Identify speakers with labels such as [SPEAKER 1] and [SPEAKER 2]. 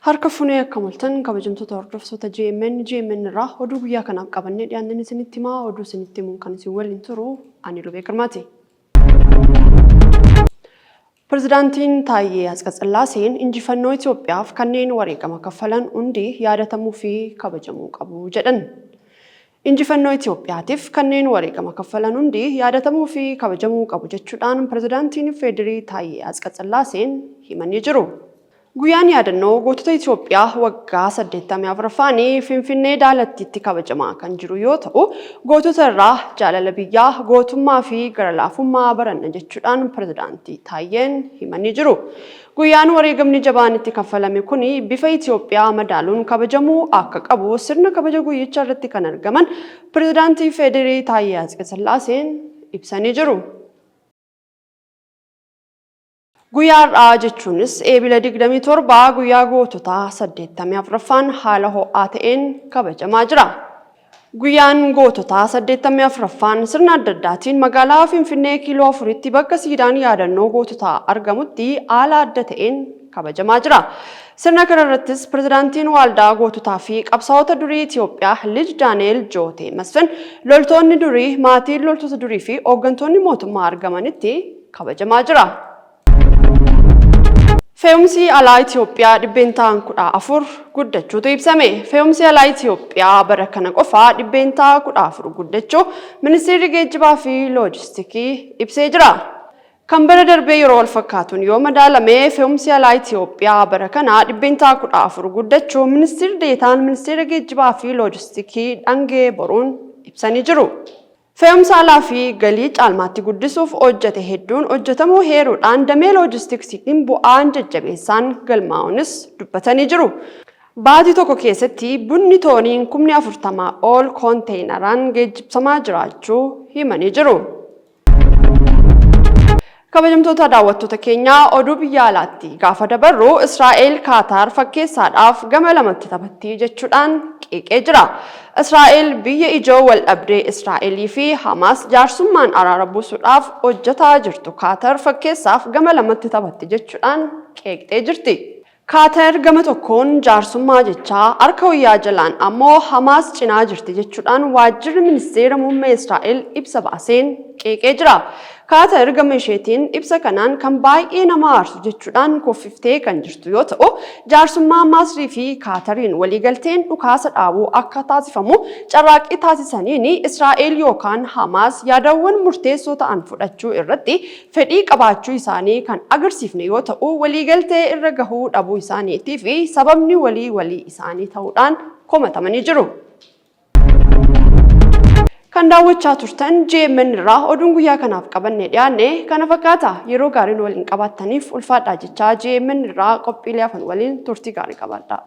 [SPEAKER 1] Harka funee akka mul'atan kabajamtoota hordoftoota GMN irraa oduu guyyaa kanaaf qabannee dhiyaannee isinitti himaa oduu isinitti himuun kan isin waliin turu ani Lubee Girmaati. Pirezidaantiin Taayyee Asqasillaaseen injifannoo Itoophiyaaf kanneen wareegama kaffalan hundi yaadatamuu fi kabajamuu qabu jedhan. Injifannoo Itoophiyaatiif kanneen wareegama kaffalan hundi yaadatamuu fi kabajamuu qabu jechuudhaan pirezidaantiin Federii Taayyee Asqasillaaseen himanii jiru. Guyyaan yaadannoo gootota Itoophiyaa waggaa 84ffaan Finfinnee Daalattiitti kabajamaa kan jiru yoo ta'u, gootota irraa jaalala biyyaa, gootummaa fi garlaafummaa baranna jechuudhaan pirezidaantii Taayyeen himanii jiru. Guyyaan wareegamni jabaan itti kaffalame kun bifa Itoophiyaa madaaluun kabajamuu akka qabu sirna kabaja guyyichaa irratti kan argaman pirezidaantii Federii Taayyee Asqasillaaseen ibsanii jiru. Guyyaa jechuunis eebila 27 guyyaa gootota 84ffaan haala ho'aa ta'een kabajamaa jira. Guyyaan gootota 84ffaan sirna adda addaatiin magaalaa Finfinnee kiiloo 4tti bakka siidaan yaadannoo goototaa argamutti haala adda ta'een kabajamaa jira. Sirna kana irrattis pirezidaantiin Waaldaa Goototaa fi qabsaa'ota durii Itoophiyaa Lij Daani'eel Jootee Masfin, loltoonni durii, maatiin loltoota durii fi hooggantoonni mootummaa argamanitti kabajamaa jira. Fe'umsi alaa Itoophiyaa dhibbeentaan 14 guddachuutu ibsame. Fe'umsi alaa Itoophiyaa bara kana qofaa dhibbeentaa 14 guddachuu Ministeerri Geejjibaa fi Loojistikii ibsee jira. Kan bara darbee yeroo wal fakkaatuun yoo madaalame fe'umsi alaa Itoophiyaa bara kana dhibbeentaa 14 guddachuu Ministeerri Deetaan Ministeera Geejjibaa fi Loojistikii Dhangee Boruun ibsanii jiru. Fe'umsa alaa fi galii caalmaatti guddisuuf hojjete hedduun hojjetamuu heeruudhaan damee loojistiksiitiin bu'aan jajjabeessaan galmaa'uunis dubbatanii jiru. Baatii tokko keessatti bunni tooniin 40,000 ol konteenaraan geejjibsamaa jiraachuu himanii jiru. Kabajamtoota daawwattoota keenyaa oduu biyya alaatti gaafa dabarru Israa'el Kaataar fakkeessaadhaaf gama lamatti taphatti jechuudhaan qeeqee jira. Israa'el biyya ijoo wal dhabdee Israa'elii fi Hamaas jaarsummaan araara buusuudhaaf hojjetaa jirtu Kaataar fakkeessaaf gama lamatti taphatti jechuudhaan qeeqxee jirti. Kaataar gama tokkoon jaarsummaa jechaa harka wayyaa jalaan ammoo Hamaas cinaa jirti jechuudhaan waajjirri ministeera muummee Israa'el ibsa baaseen qeeqee jira. Kaataar gama isheetiin ibsa kanaan kan baay'ee nama aarsu jechuudhaan koffiftee kan jirtu yoo ta'u, jaarsummaa Masrii fi Kaatariin waliigalteen dhukaasa dhaabuu akka taasifamu carraaqqii taasisaniin Israa'el yookaan Hamaas yaadawwan murteessoo ta'an fudhachuu irratti fedhii qabaachuu isaanii kan agarsiifne yoo ta'u, waliigaltee irra gahuu dhabuu isaaniitii fi sababni walii isaanii ta'uudhaan komatamanii jiru. Kan daawwachaa turtan GMN irraa oduun guyyaa kanaaf qabannee dhiyaanne kana fakkaata. Yeroo gaariin waliin qabaattaniif ulfaadhaa jechaa GMN irraa qophiilee hafan waliin turtii gaarii qabaadhaa.